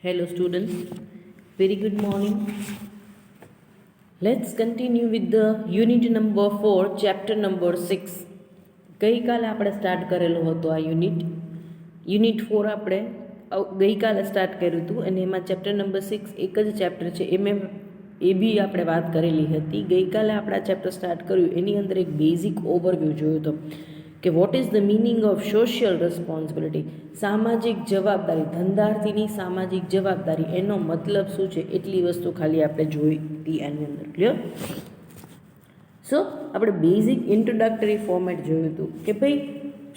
Hello students, very good morning. Let's continue with the unit number 4, chapter number 6. ગઈકાલે આપણે start કરેલો હતો આ યુનિટ 4 આપણે ગઈકાલે સ્ટાર્ટ કર્યું હતું અને એમાં ચેપ્ટર નંબર 6 એક જ ચેપ્ટર છે એ બી આપણે વાત કરેલી હતી. ગઈકાલે આપણે આ ચેપ્ટર સ્ટાર્ટ કર્યું એની અંદર એક બેઝિક ઓવરવ્યૂ જોયો હતો કે what is the meaning of social responsibility, સામાજિક જવાબદારી, ધંધાર્થીની સામાજિક જવાબદારી, એનો મતલબ શું છે એટલી વસ્તુ ખાલી આપણે જોઈ હતી આની અંદર. ક્લિયર? સો આપણે બેઝિક ઇન્ટ્રોડક્ટરી ફોર્મેટ જોયું હતું કે ભાઈ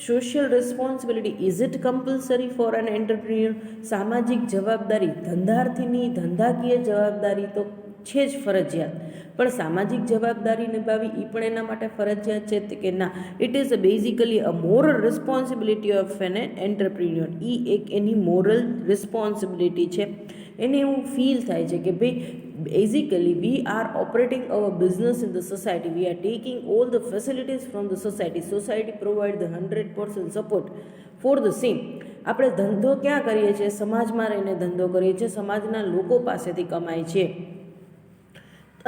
social responsibility is it compulsory for an entrepreneur, સામાજિક જવાબદારી, ધંધાર્થીની ધંધાકીય જવાબદારી તો છે જ ફરજિયાત, પણ સામાજિક જવાબદારી નિભાવી એ પણ એના માટે ફરજિયાત છે કે ના? It is basically a moral responsibility of an entrepreneur. એ એક એની મોરલ રિસ્પોન્સિબિલિટી છે. એને એવું ફીલ થાય છે કે ભાઈ basically we are operating our business in the society, we are taking all the facilities from the society. Society provide the 100% support for the same. આપણે ધંધો ક્યાં કરીએ છીએ? સમાજમાં રહીને ધંધો કરીએ છીએ, સમાજના લોકો પાસેથી કમાય છે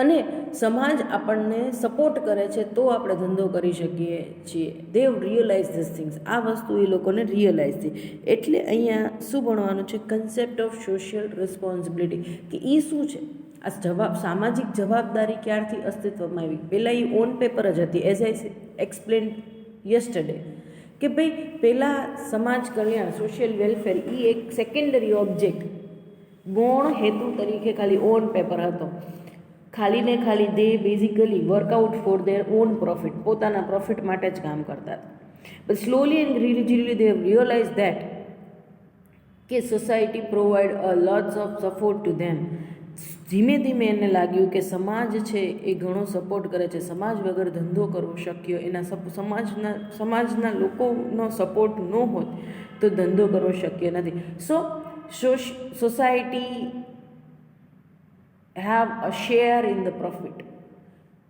અને સમાજ આપણને સપોર્ટ કરે છે તો આપણે ધંધો કરી શકીએ છીએ. દે રિયલાઇઝ ધીસ થિંગ્સ. આ વસ્તુ એ લોકોને રિયલાઇઝ થઈ. એટલે અહીંયા શું ભણવાનું છે? કન્સેપ્ટ ઓફ સોશિયલ રિસ્પોન્સિબિલિટી, કે એ શું છે? આ સામાજિક જવાબદારી ક્યારથી અસ્તિત્વમાં આવી? પહેલાં એ ઓન પેપર જ હતી, એઝ આઈ એક્સપ્લેન યસ્ટરડે, કે ભાઈ પહેલાં સમાજ કલ્યાણ, સોશિયલ વેલફેર એ એક સેકન્ડરી ઓબ્જેક્ટ, ગૌણ હેતુ તરીકે ખાલી ઓન પેપર હતો. ખાલી ને ખાલી they basically workout for their own profit, પોતાના પ્રોફિટ માટે જ કામ કરતા હતા. But slowly and gradually they realise that કે society provide a lots of support to them. ધીમે ધીમે એને લાગ્યું કે સમાજ છે એ ઘણો સપોર્ટ કરે છે, સમાજ વગર ધંધો કરવો શક્ય, એના સમાજના લોકોનો સપોર્ટ ન હોત તો ધંધો કરવો શક્ય નથી. Society have a share in the profit.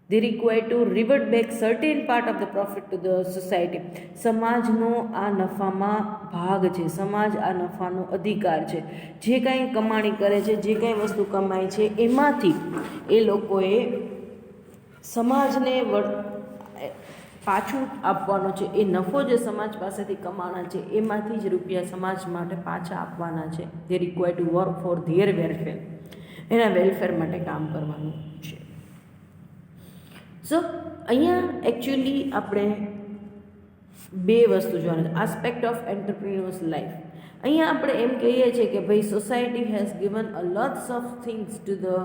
They require to revert back certain part of the profit to the society. સમાજનો આ નફામાં ભાગ છે, સમાજ આ નફાનો અધિકાર છે. જે કાંઈ કમાણી કરે છે, જે કાંઈ વસ્તુ કમાય છે એમાંથી એ લોકોએ સમાજને પાછું આપવાનો છે. એ નફો જે સમાજ પાસેથી કમાણા છે એમાંથી જ રૂપિયા સમાજ માટે પાછા આપવાના છે. they require to work for their welfare. એના વેલફેર માટે કામ કરવાનું છે. સો અહીંયા એકચ્યુઅલી આપણે બે વસ્તુ જોવાની, આસ્પેક્ટ ઓફ એન્ટરપ્રિન્યોર્સ લાઈફ. અહીંયા આપણે એમ કહીએ છીએ કે ભાઈ society has given a lots of things to the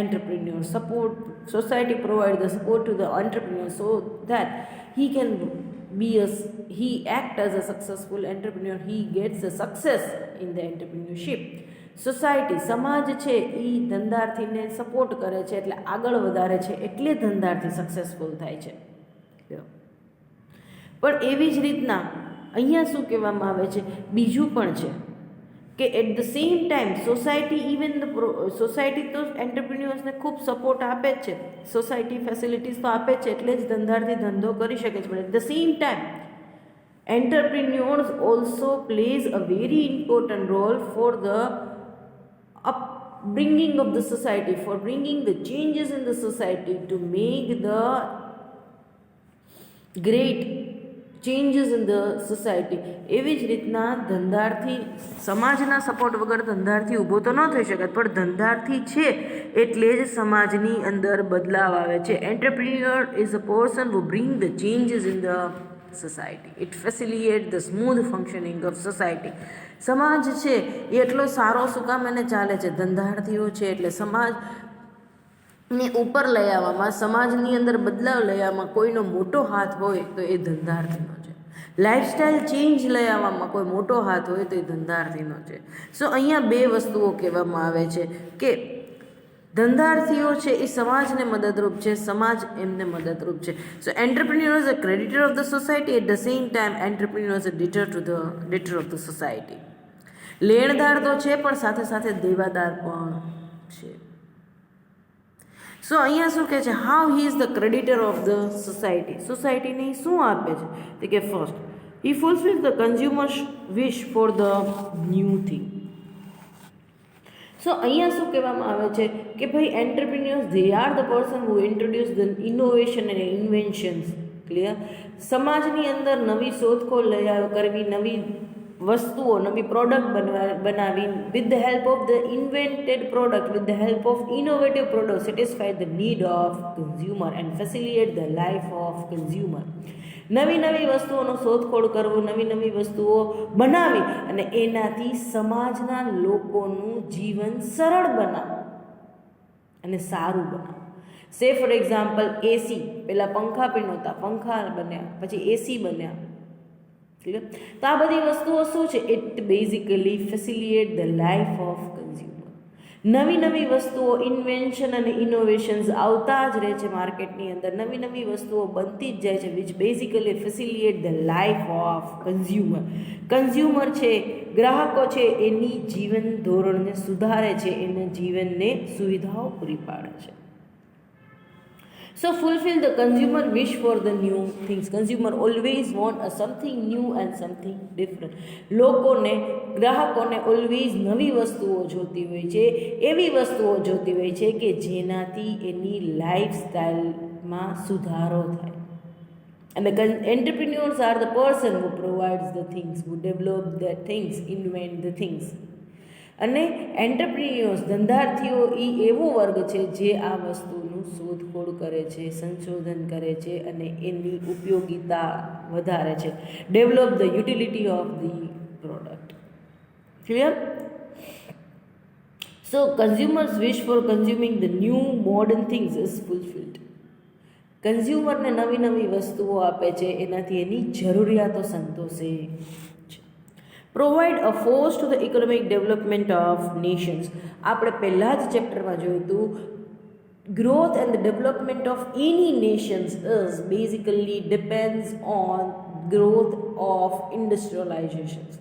entrepreneur. Support, society provide the support to the entrepreneur so that he act as a successful entrepreneur, he gets a success in the entrepreneurship. Society, સમાજ છે એ ધંધાર્થીને support કરે છે, એટલે આગળ વધારે છે, એટલે ધંધાર્થી successful થાય છે. પણ એવી જ રીતના અહીંયા શું કહેવામાં આવે છે? બીજું પણ છે કે at the same time society તો એન્ટરપ્રિન્યોર્સને ખૂબ સપોર્ટ આપે જ છે, સોસાયટી ફેસિલિટીઝ તો આપે જ છે, એટલે જ ધંધાર્થી ધંધો કરી શકે છે. પણ at the same time entrepreneurs also plays a very important role for the upbringing of the society, for bringing the changes in the society, to make the great changes in the society. એવી જ રીતના ધંધાર્થી, સમાજના support વગર ધંધાર્થી ઊભો તો ન થઈ શકે, પણ ધંધાર્થી છે એટલે જ સમાજની અંદર બદલાવ આવે છે. Entrepreneur is a person who bring the changes in the society. It facilitates the smooth functioning of society. સમાજ છે એ એટલો સારો શું કામ એને ચાલે છે? ધંધાર્થીઓ છે એટલે સમાજને ઉપર લઈ આવવામાં, સમાજની અંદર બદલાવ લઈ આવવામાં કોઈનો મોટો હાથ હોય તો એ ધંધાર્થીનો છે. લાઇફસ્ટાઇલ ચેન્જ લઈ આવવામાં કોઈ મોટો હાથ હોય તો એ ધંધાર્થીનો છે. સો અહીંયા બે વસ્તુઓ કહેવામાં આવે છે કે ધંધાર્થીઓ છે એ સમાજને મદદરૂપ છે, સમાજ એમને મદદરૂપ છે. So entrepreneur is a creditor of the society, at the same time entrepreneur is a debtor of the society. લેણદાર તો છે પણ સાથે સાથે દેવાદાર પણ છે. સો અહીંયા શું કહે છે? How he is the creditor of the society. સોસાયટીને શું આપે છે? તો કે first he fulfil the consumers wish for the new thing. So અહીંયા શું કહેવામાં આવે છે કે ભાઈ entrepreneurs they are the person who introduce the innovation and inventions. Clear? સમાજની અંદર નવી શોધખોળ કરવી, નવી વસ્તુઓ, નવી પ્રોડક્ટ બનાવી, with the help of the invented product, with the help of innovative product, satisfy the need of consumer and facilitate the life of consumer. નવી વસ્તુઓનો શોધખોળ કરવું, નવી વસ્તુઓ બનાવી અને એનાથી સમાજના લોકોનું જીવન સરળ બનાવવું અને સારું બનાવવું. સે ફોર એક્ઝામ્પલ એસી, પહેલાં પંખા પણ નહોતા, પંખા બન્યા, પછી એસી બન્યા. ક્લિયર? તો આ બધી વસ્તુઓ શું છે? It basically facilitate the life of consumer. નવી વસ્તુઓ, ઇન્વેન્શન અને ઇનોવેશન્સ આવતા જ રહે છે માર્કેટની અંદર. નવી વસ્તુઓ બનતી જ જાય છે, which basically facilitate the life of consumer. Consumer છે, ગ્રાહકો છે, એની જીવન ધોરણને સુધારે છે, એના જીવનને સુવિધાઓ પૂરી પાડે છે. So fulfill the consumer wish for the new things. Consumer always want a something new and something different. લોકોને, ગ્રાહકોને ઓલવેઝ નવી વસ્તુઓ જોતી હોય છે, એવી વસ્તુઓ જોતી હોય છે કે જેનાથી એની લાઈફસ્ટાઈલમાં સુધારો થાય. And the entrepreneurs are the person who provides the things, who develop the things, invent the things. અને એન્ટરપ્રિન્યોર્સ, ધંધાર્થીઓ, એ એવો વર્ગ છે જે આ વસ્તુનું શોધખોળ કરે છે, સંશોધન કરે છે અને એની ઉપયોગિતા વધારે છે. Develop the utility of the product. Clear? So consumers wish for consuming the new modern things is fulfilled. કન્ઝ્યુમરને નવી વસ્તુઓ આપે છે, એનાથી એની જરૂરિયાતો સંતોષે. Provide a force to the economic development of nations. આપણે પહેલાં જ ચેપ્ટરમાં જોયું હતું, growth and the development of any nations is basically depends on growth of industrializations.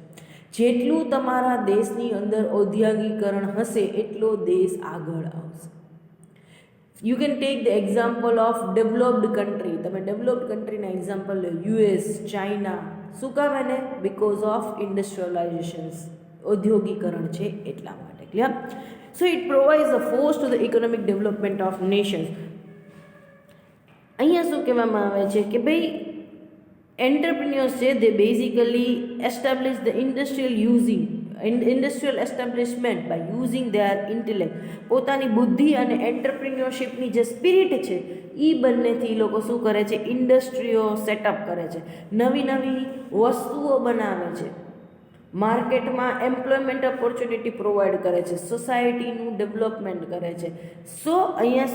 જેટલું તમારા દેશની અંદર ઔદ્યોગિકરણ હશે એટલો દેશ આગળ આવશે. You can take the example of developed country. તમે ડેવલપ્ડ કન્ટ્રીના એક્ઝામ્પલ લો, યુએસ, ચાઇના. શું કામ એને? બિકોઝ ઓફ ઇન્ડસ્ટ્રીયલાઇઝેશન્સ, ઔદ્યોગિકરણ છે એટલા માટે. Clear? So it provides a force to the economic development of nations. અહીંયા શું કહેવામાં આવે છે કે ભાઈ એન્ટરપ્રિન્યોર્સ છે, they basically establish the industrial establishment by using their intellect. પોતાની બુદ્ધિ અને એન્ટરપ્રિન્યોરશિપની જે સ્પિરિટ છે એ બંનેથી લોકો શું કરે છે? ઇન્ડસ્ટ્રીઓ સેટઅપ કરે છે, નવી વસ્તુઓ બનાવે છે, માર્કેટમાં એમ્પ્લોયમેન્ટ ઓપોર્ચ્યુનિટી પ્રોવાઈડ કરે છે, સોસાયટીનું ડેવલપમેન્ટ કરે છે. સો અહીંયા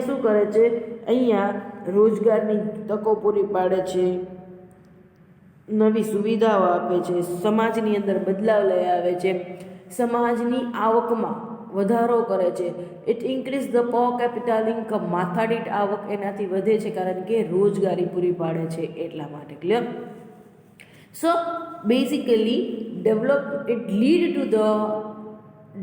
શું કરે છે? અહીંયા રોજગારની તકો પૂરી પાડે છે, નવી સુવિધાઓ આપે છે, સમાજની અંદર બદલાવ લઈ આવે છે, સમાજની આવકમાં વધારો કરે છે. It increase the per capital income. માથાદીઠ આવક એનાથી વધે છે કારણ કે રોજગારી પૂરી પાડે છે એટલા માટે. Clear? So basically it lead to the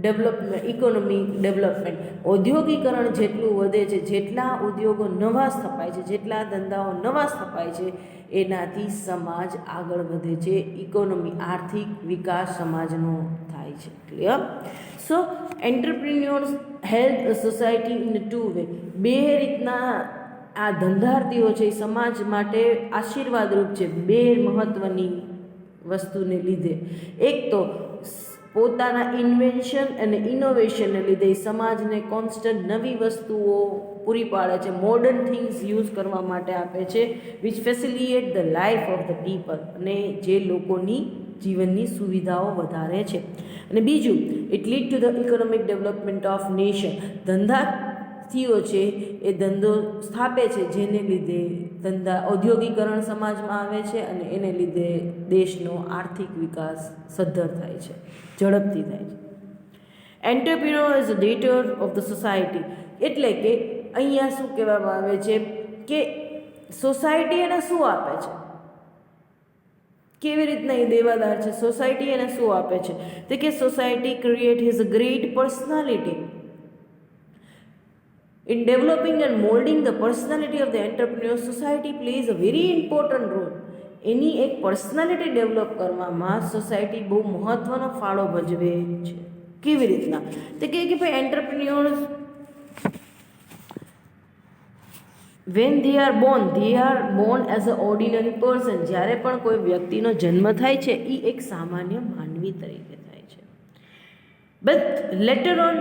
development, economic development. ઔદ્યોગિકરણ જેટલું વધે છે, જેટલા ઉદ્યોગો નવા સ્થપાય છે, જેટલા ધંધાઓ નવા સ્થપાય છે, એનાથી સમાજ આગળ વધે છે, ઇકોનોમી, આર્થિક વિકાસ સમાજનો થાય છે. Clear? So entrepreneurs help a society in two way. બે રીતના આ ધંધાર્થીઓ છે એ સમાજ માટે આશીર્વાદરૂપ છે, બે મહત્ત્વની વસ્તુને લીધે. એક તો પોતાના ઇન્વેન્શન અને ઇનોવેશનને લીધે સમાજને કોન્સ્ટન્ટ નવી વસ્તુઓ પૂરી પાડે છે, મોડર્ન થિંગ્સ યુઝ કરવા માટે આપે છે, which facilitate the life of the people, અને જે લોકોની જીવનની સુવિધાઓ વધારે છે. અને બીજું, it lead to the economic development of nation. ધંધાર્થીઓ છે એ ધંધો સ્થાપે છે, જેને લીધે ઔદ્યોગિકરણ સમાજમાં આવે છે અને એને લીધે દેશનો આર્થિક વિકાસ સદ્ધર થાય છે, ઝડપથી થાય છે. Entrepreneur is a debtor of the society. એટલે કે અહીંયા શું કહેવામાં આવે છે કે સોસાયટી એને શું આપે છે, કેવી રીતના એ દેવાદાર છે. સોસાયટી એને શું આપે છે? તો કે society create his a great personality. In developing and molding the personality of the entrepreneur, society plays a very important role. એની એક પર્સનાલિટી ડેવલપ કરવામાં સોસાયટી બહુ મહત્ત્વનો ફાળો ભજવે છે. કેવી રીતના? તો કે ભાઈ entrepreneurs when they are born as a ordinary person. જ્યારે પણ કોઈ વ્યક્તિનો જન્મ થાય છે એ એક સામાન્ય માનવી તરીકે થાય છે. But letter on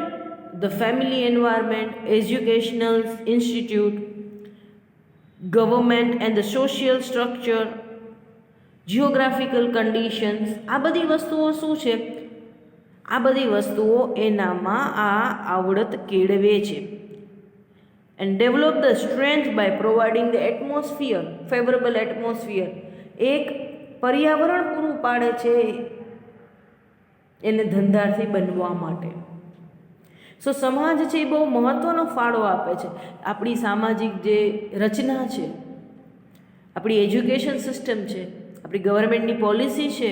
the family environment, educational institute, government and the social structure, geographical conditions, આ બધી વસ્તુઓ શું છે? આ બધી વસ્તુઓ એનામાં આ આવડત કેળવે છે. And develop the strength by providing the atmosphere, favourable atmosphere, એક પર્યાવરણ પૂરું પાડે છે એને ધંધાર્થી બનવા માટે. સો સમાજ છે એ બહુ મહત્ત્વનો ફાળો આપે છે. આપણી સામાજિક જે રચના છે, આપણી એજ્યુકેશન સિસ્ટમ છે, આપણી ગવર્મેન્ટની પોલિસી છે,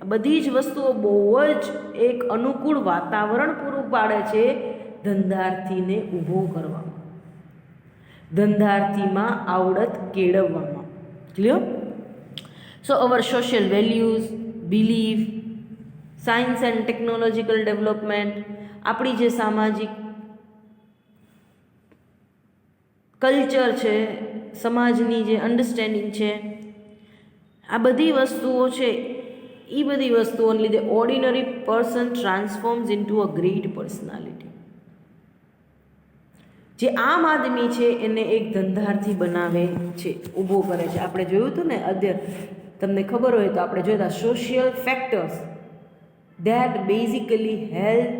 આ બધી જ વસ્તુઓ બહુ જ એક અનુકૂળ વાતાવરણ પૂરું પાડે છે ધંધાર્થીને ઊભો કરવામાં, ધંધાર્થીમાં આવડત કેળવવામાં. Clear? So our social values, belief, science and technological development, આપણી જે સામાજિક કલ્ચર છે, સમાજની જે અન્ડરસ્ટેન્ડિંગ છે, આ બધી વસ્તુઓ છે, એ બધી વસ્તુઓને લીધે ordinary person transforms into a great personality. જે આમ આદમી છે એને એક ધંધાર્થી બનાવે છે, ઊભો કરે છે. આપણે જોયું હતું ને તમને ખબર હોય તો આપણે જોયા social factors that basically help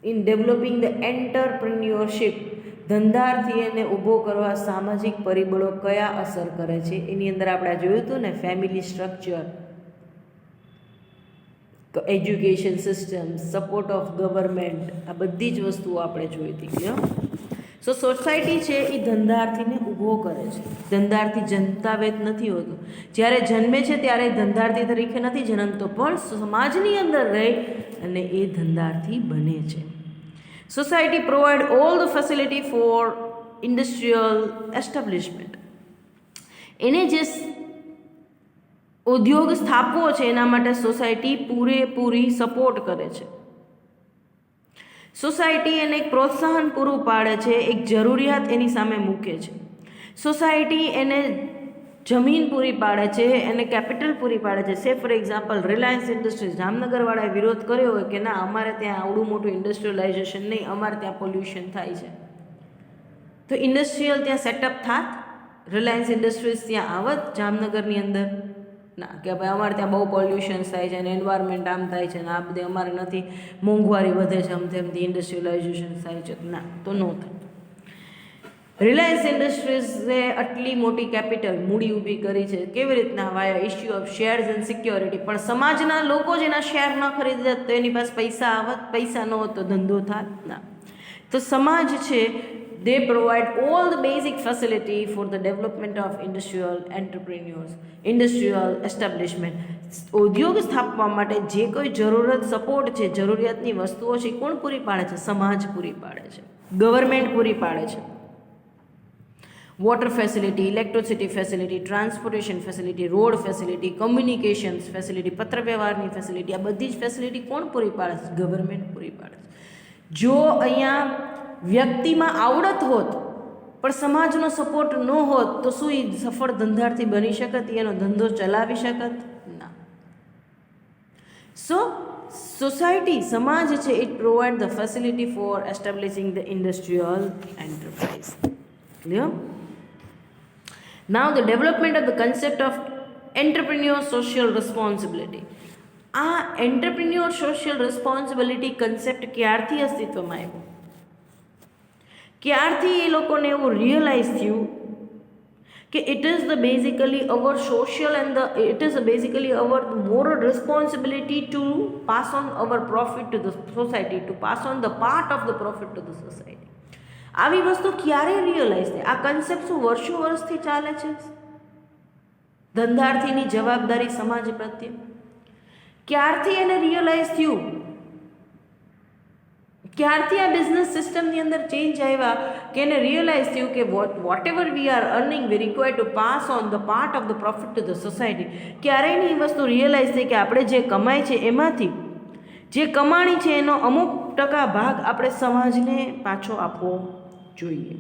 in developing the entrepreneurship. ધંધાર્થી એને ઊભો કરવા સામાજિક પરિબળો કયા અસર કરે છે એની અંદર આપણે જોયું હતું ને, family structure, education system, support of government, આ બધી જ વસ્તુઓ આપણે જોઈ હતી. સો સોસાયટી છે એ ધંધાર્થીને ઊભો કરે છે. ધંધાર્થી જનતાવેદ નથી હોતો. જ્યારે જન્મે છે ત્યારે ધંધાર્થી તરીકે નથી જન્મતો, પણ સમાજની અંદર રહી અને એ ધંધાર્થી બને છે. Society provide all the facility four industrial establishment. એને જે ઉદ્યોગ સ્થાપવો છે એના માટે સોસાયટી પૂરેપૂરી સપોર્ટ કરે છે. સોસાયટી એને એક પ્રોત્સાહન પૂરું પાડે છે, એક જરૂરિયાત એની સામે મૂકે છે. સોસાયટી એને જમીન પૂરી પાડે છે, એને કેપિટલ પૂરી પાડે છે. સે ફોર એક્ઝામ્પલ રિલાયન્સ ઇન્ડસ્ટ્રીઝ, જામનગરવાળાએ વિરોધ કર્યો હોય કે ના અમારે ત્યાં આવડું મોટું ઇન્ડસ્ટ્રીયલાઇઝેશન નહીં, અમારે ત્યાં પોલ્યુશન થાય છે, તો ઇન્ડસ્ટ્રીયલ ત્યાં સેટઅપ થાત, રિલાયન્સ ઇન્ડસ્ટ્રીઝ ત્યાં આવત જામનગરની અંદર? ના, કે ભાઈ અમારે ત્યાં બહુ પોલ્યુશન થાય છે અને એન્વાયરમેન્ટ આમ થાય છે ને આ બધે અમારે નથી, મોંઘવારી વધે છે, આમથી ઇન્ડસ્ટ્રીયલાઇઝેશન થાય છે. ના, તો ન થાય. રિલાયન્સ ઇન્ડસ્ટ્રીઝે આટલી મોટી કેપિટલ મૂડી ઊભી કરી છે, કેવી રીતના? Via issue of shares and security. પણ સમાજના લોકો જ એના શેર ન ખરીદત તો એની પાસે પૈસા આવત, પૈસા ન હોત તો ધંધો થાત? ના. તો સમાજ છે they provide all the basic facility for the development of industrial entrepreneurs, industrial establishment. ઉદ્યોગ સ્થાપવા માટે જે કોઈ જરૂરત, સપોર્ટ છે, જરૂરિયાતની વસ્તુઓ છે, કોણ પૂરી પાડે છે? સમાજ પૂરી પાડે છે, ગવર્મેન્ટ પૂરી પાડે છે. Water facility, electricity facility, transportation facility, road facility, communications facility, પત્ર વ્યવહારની ફેસિલિટી, આ બધી જ ફેસિલિટી કોણ પૂરી પાડે છે? ગવર્મેન્ટ પૂરી પાડે છે. જો અહીંયા વ્યક્તિમાં આવડત હોત પણ સમાજનો સપોર્ટ ન હોત તો શું એ સફળ ધંધાર્થી બની શકત? એનો ધંધો ચલાવી શકત? ના. સો સોસાયટી, સમાજ છે, it provide the facility for establishing the industrial enterprise. Clear? Now the development of the concept of entrepreneur social responsibility. આ એન્ટરપ્રિન્યોર સોશિયલ રિસ્પોન્સિબિલિટી કન્સેપ્ટ ક્યારથી અસ્તિત્વમાં આવ્યો? ક્યારથી એ લોકોને એવું રિયલાઇઝ થયું કે it is the basically our social and the it is basically our moral responsibility to pass on our profit to the society, to pass on the part of the profit to the society. આવી વસ્તુ ક્યારે realise થાય? આ concept શું વર્ષોથી ચાલે છે? ધંધાર્થીની જવાબદારી સમાજ પ્રત્યે ક્યારથી એને રિયલાઇઝ થયું? ક્યારથી આ બિઝનેસ સિસ્ટમની અંદર ચેન્જ આવ્યા કે એને રિયલાઇઝ થયું કે whatever we are earning we require to pass on the part of the profit to the society. ક્યારેય એ વસ્તુ રિયલાઇઝ થઈ કે આપણે જે કમાય છે એમાંથી જે કમાણી છે એનો અમુક ટકા ભાગ આપણે સમાજને પાછો આપવો જોઈએ.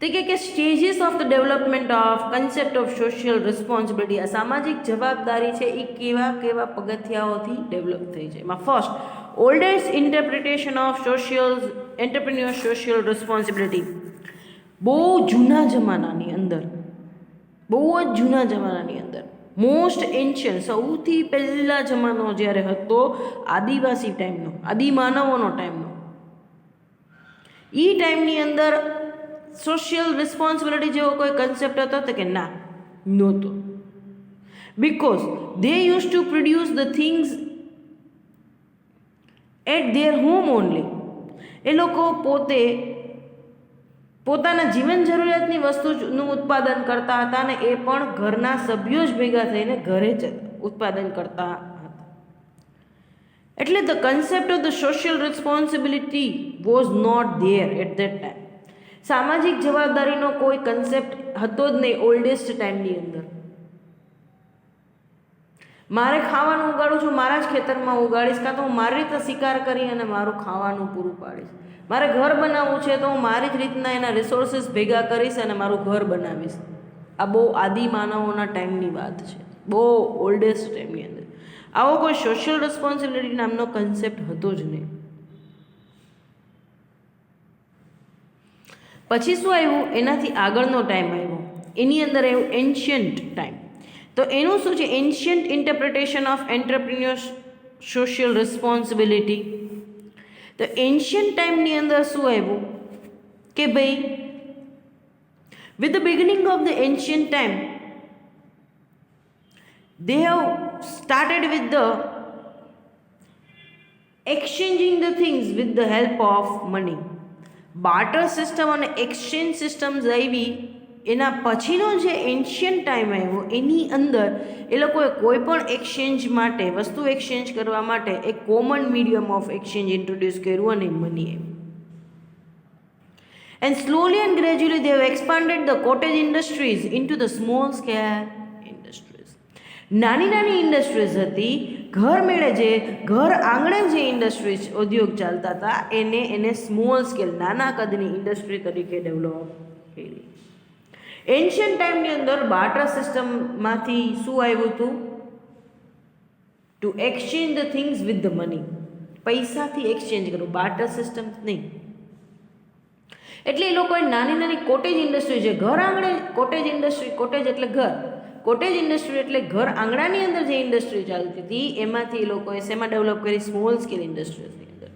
તો કે stages of the development of concept of social responsibility, આ સામાજિક જવાબદારી છે એ કેવા કેવા પગથિયાઓથી ડેવલપ થઈ છે. એમાં first, oldest interpretation of entrepreneur social responsibility. બહુ જૂના જમાનાની અંદર, બહુ જ જૂના જમાનાની અંદર, મોસ્ટ એન્શિયન્ટ, સૌથી પહેલા જમાનો જ્યારે હતો આદિવાસી ટાઈમનો, આદિમાનવોનો ટાઈમનો, એ ટાઈમની અંદર સોશિયલ રિસ્પોન્સિબિલિટી જેવો કોઈ કન્સેપ્ટ હતો તો કે ના, નહોતો. Because they use to produce the things at their home only. એ લોકો પોતે પોતાના જીવન જરૂરિયાતની વસ્તુનું ઉત્પાદન કરતા હતા અને એ પણ ઘરના સભ્યો જ ભેગા થઈને ઘરે જ ઉત્પાદન કરતા હતા. એટલે the concept of the social responsibility was not there at that time. સામાજિક જવાબદારીનો કોઈ કન્સેપ્ટ હતો જ નહીં ઓલ્ડેસ્ટ ટાઈમની અંદર. મારે ખાવાનું ઉગાડું છું, મારા જ ખેતરમાં ઉગાડીશ, કાં તો હું મારી રીતે શિકાર કરી અને મારું ખાવાનું પૂરું પાડીશ. મારે ઘર બનાવવું છે તો હું મારી જ રીતના એના રિસોર્સિસ ભેગા કરીશ અને મારું ઘર બનાવીશ. આ બહુ આદિમાનવોના ટાઈમની વાત છે, બહુ ઓલ્ડેસ્ટ ટાઈમની અંદર. આવો કોઈ સોશિયલ રિસ્પોન્સિબિલિટી નામનો કન્સેપ્ટ હતો જ નહીં. પછી શું આવ્યું, એનાથી આગળનો ટાઈમ આવ્યો, એની અંદર આવ્યું એન્શિયન્ટ ટાઈમ. તો એનું શું છે, ancient interpretation of entrepreneur social responsibility. તો એન્શિયન્ટ ટાઈમની અંદર શું આવ્યું કે ભાઈ, with the beginning of the ancient time they have started with the exchanging the things with the help of money. Barter system અને એક્સચેન્જ સિસ્ટમ્સ આવી. એના પછીનો જે એન્શિયન્ટ ટાઈમ આવ્યો એની અંદર એ લોકોએ કોઈ પણ એક્સચેન્જ માટે, વસ્તુ એક્સચેન્જ કરવા માટે એક common medium of exchange introduce કર્યું અને મની આવ્યું. And slowly and gradually they have expanded the cottage industries into the small scale industries. નાની નાની ઇન્ડસ્ટ્રીઝ હતી, ઘર મેળે જે ઘર આંગણે જે ઇન્ડસ્ટ્રીઝ ઉદ્યોગ ચાલતા હતા એને સ્મોલ સ્કેલ, નાના કદની ઇન્ડસ્ટ્રી તરીકે ડેવલપ કરી. એન્શિયન્ટ ટાઈમની અંદર બાર્ટર સિસ્ટમમાંથી શું આવ્યું હતું, to exchange the things with the money. પૈસાથી એક્સચેન્જ કરવું, બાર્ટર સિસ્ટમ નહીં. એટલે એ લોકોએ નાની નાની કોટેજ ઇન્ડસ્ટ્રી, જે ઘર આંગણે કોટેજ ઇન્ડસ્ટ્રી, કોટેજ એટલે ઘર, કોટેજ ઇન્ડસ્ટ્રી એટલે ઘર આંગણાની અંદર જે ઇન્ડસ્ટ્રી ચાલતી હતી એમાંથી એ લોકોએ શેમાં ડેવલપ કરી, સ્મોલ સ્કેલ ઇન્ડસ્ટ્રીઝની અંદર.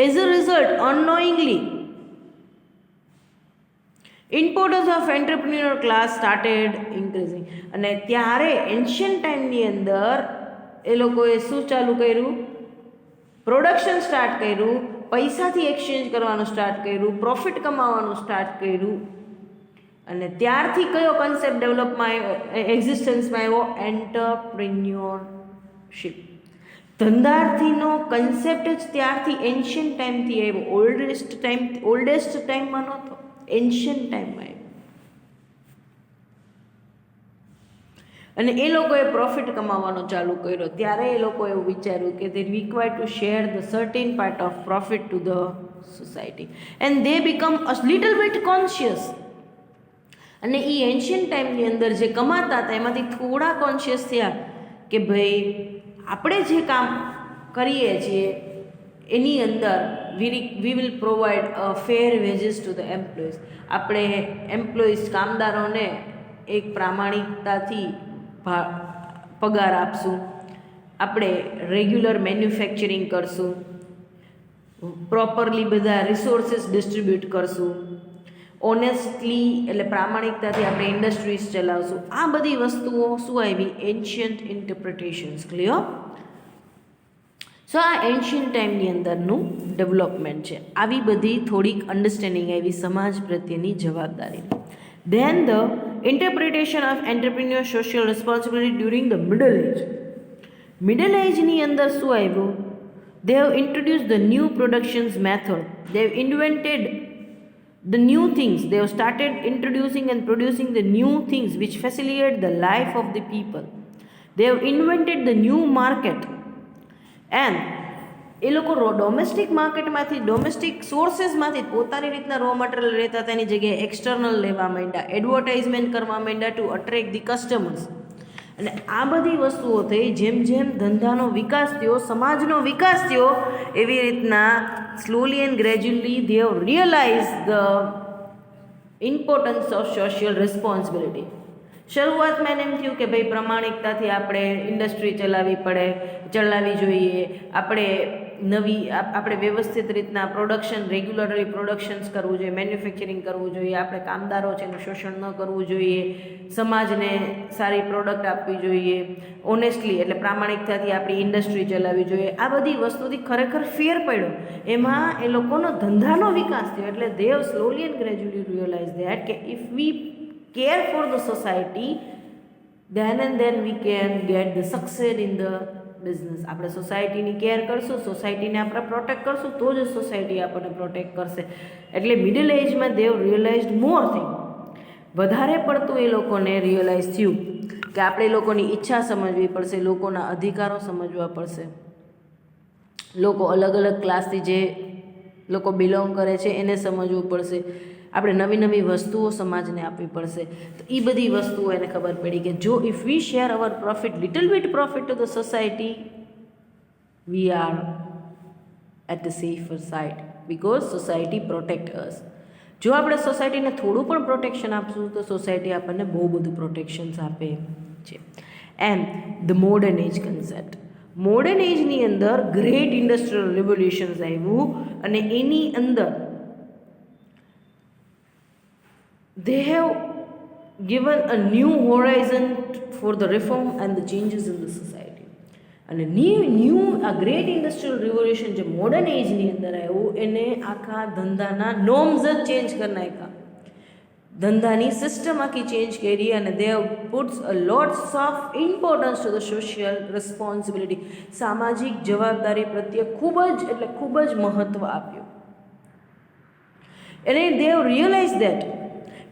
As a result unknowingly importance of entrepreneur class started increasing. અને ત્યારે એન્શિયન્ટ ટાઈમની અંદર એ લોકોએ શું ચાલુ કર્યું, પ્રોડક્શન સ્ટાર્ટ કર્યું, પૈસાથી એક્સચેન્જ કરવાનું સ્ટાર્ટ કર્યું, પ્રોફિટ કમાવાનું સ્ટાર્ટ કર્યું. અને ત્યારથી કયો કન્સેપ્ટ ડેવલપમાં આવ્યો, એક્ઝિસ્ટન્સમાં આવ્યો, એન્ટરપ્રિન્યોરશિપ. ધંધાર્થીનો કન્સેપ્ટ જ ત્યારથી એન્શિયન્ટ ટાઈમથી આવ્યો. ઓલ્ડેસ્ટ ટાઈમમાં નહોતો, એન્શિયન્ટ ટાઈમમાં આવ્યો. અને એ લોકોએ પ્રોફિટ કમાવાનો ચાલુ કર્યો. ત્યારે એ લોકોએ એવું વિચાર્યું કે they require to share the certain part of profit to the society and they become a little bit conscious. અને એ એન્શિયન્ટ ટાઈમની અંદર જે કમાતા હતા એમાંથી થોડા કોન્શિયસ થયા કે ભાઈ આપણે જે કામ કરીએ છીએ એની અંદર we will provide a fair veggies to the employees. આપણે એમ્પ્લોઈઝ, કામદારોને એક પ્રામાણિકતાથી પગાર આપશું, આપણે રેગ્યુલર મેન્યુફેક્ચરિંગ કરશું, પ્રોપરલી બધા રિસોર્સિસ ડિસ્ટ્રીબ્યુટ કરશું, ઓનેસ્ટલી એટલે પ્રામાણિકતાથી આપણે ઇન્ડસ્ટ્રીઝ ચલાવશું. આ બધી વસ્તુઓ શું આવી, એન્શિયન્ટ ઇન્ટરપ્રિટેશન્સ. ક્લિયર? સો આ એન્શિયન્ટ ટાઈમની અંદરનું ડેવલપમેન્ટ છે. આવી બધી થોડીક અન્ડરસ્ટેન્ડિંગ આવી સમાજ પ્રત્યેની જવાબદારીની. Then the interpretation of entrepreneur social responsibility during the middle age. Middle એજની અંદર શું આવ્યું, they have introduced the new productions method, they have invented the new things, they have started introducing and producing the new things which facilitate the life of the people, they have invented the new market, and એ લોકો domestic માર્કેટમાંથી domestic સોર્સેસમાંથી પોતાની રીતના raw material લેતા હતા, એની જગ્યાએ external લેવા માંડ્યા, advertisement કરવા માંડ્યા ટુ અટ્રેક્ટ ધી કસ્ટમર્સ. અને આ બધી વસ્તુઓ થઈ. જેમ જેમ ધંધાનો વિકાસ થયો, સમાજનો વિકાસ થયો, એવી રીતના slowly and gradually they have realise the importance of social responsibility. શરૂઆતમાં એમ થયું કે ભાઈ પ્રમાણિકતાથી આપણે ઇન્ડસ્ટ્રી ચલાવવી જોઈએ, આપણે વ્યવસ્થિત રીતના પ્રોડક્શન રેગ્યુલરલી પ્રોડક્શન્સ કરવું જોઈએ, મેન્યુફેક્ચરિંગ કરવું જોઈએ, આપણે કામદારો છે એનું શોષણ ન કરવું જોઈએ, સમાજને સારી પ્રોડક્ટ આપવી જોઈએ, ઓનેસ્ટલી એટલે પ્રામાણિકતાથી આપણી ઇન્ડસ્ટ્રી ચલાવવી જોઈએ. આ બધી વસ્તુથી ખરેખર ફેર પડ્યો. એમાં એ લોકોનો ધંધાનો વિકાસ થયો. એટલે they have slowly and gradually realise that કે if we care for the society, then and then we can get the success in the business. આપણે સોસાયટીની કેર કરશું, સોસાયટીને આપણે પ્રોટેક્ટ કરશું, તો જ સોસાયટી આપણને પ્રોટેક્ટ કરશે. એટલે મિડલ એજમાં દેવ રિયલાઇઝડ મોર થિંગ. વધારે પડતું એ લોકોને રિયલાઇઝ થયું કે આપણે લોકોની ઈચ્છા સમજવી પડશે, લોકોના અધિકારો સમજવા પડશે, લોકો અલગ અલગ ક્લાસથી જે લોકો બિલોંગ કરે છે એને સમજવું પડશે, આપણે નવી નવી વસ્તુઓ સમાજને આપવી પડશે. તો એ બધી વસ્તુઓ એને ખબર પડી કે જો if we share our profit, little bit profit to the society, we are at the safer side because society protect us. જો આપણે સોસાયટીને થોડું પણ પ્રોટેક્શન આપશું તો સોસાયટી આપણને બહુ બધું પ્રોટેક્શન્સ આપે છે. And the modern age concept. Modern એજની અંદર ગ્રેટ ઇન્ડસ્ટ્રીયલ રિવોલ્યુશન્સ આવ્યું અને એની અંદર they have given a new horizon for the reform and the changes in the society. અને આ ગ્રેટ ઇન્ડસ્ટ્રીયલ રિવોલ્યુશન જે મોડર્ન એજની અંદર આવ્યું એને આખા ધંધાના નોર્મ્સ જ ચેન્જ કરી નાખ્યા, ધંધાની સિસ્ટમ આખી ચેન્જ કરી અને they have puts a lots of importance to the social responsibility. સામાજિક જવાબદારી પ્રત્યે ખૂબ જ મહત્ત્વ આપ્યું. અને દે હેવ રિયલાઇઝ દેટ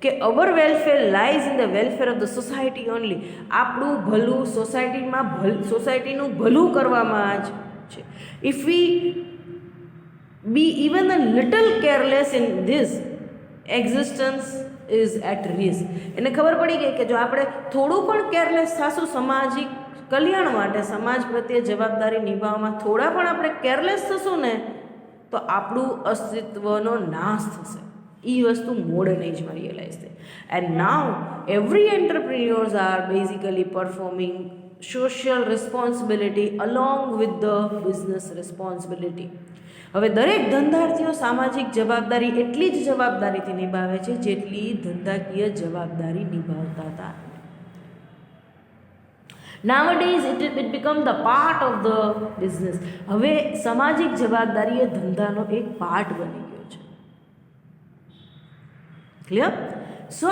કે our welfare lies in the welfare of the society only. આપણું ભલું સોસાયટીનું ભલું કરવામાં જ છે. If we be even a little careless in this, existence is at risk. એને ખબર પડી ગઈ કે જો આપણે થોડું પણ કેરલેસ થશું સામાજિક કલ્યાણ માટે, સમાજ પ્રત્યે જવાબદારી નિભાવવામાં થોડા પણ આપણે કેરલેસ થશું ને તો આપણું અસ્તિત્વનો નાશ થશે. એ વસ્તુ મોડર્ન એજમાં રિયલાઇઝ થઈ. And now every entrepreneurs are basically performing social responsibility along with the business responsibility. હવે દરેક ધંધાર્થીઓ સામાજિક જવાબદારી એટલી જ જવાબદારીથી નિભાવે છે જેટલી ધંધાકીય જવાબદારી નિભાવતા હતા. Nowadays it become the part of the business. હવે સામાજિક જવાબદારી એ ધંધાનો એક પાર્ટ બની ગયો છે. ક્લિયર? સો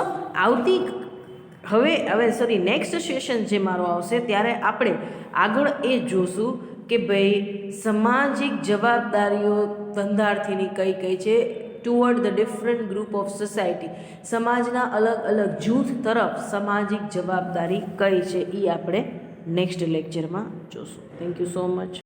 નેક્સ્ટ સેશન જે મારો આવશે ત્યારે આપણે આગળ એ જોશું કે ભાઈ સામાજિક જવાબદારીઓ ધંધાર્થીની કઈ કઈ છે toward the different group of society. સમાજના અલગ અલગ જૂથ તરફ સામાજિક જવાબદારી કઈ છે એ આપણે નેક્સ્ટ લેક્ચરમાં જોશું. Thank you so much.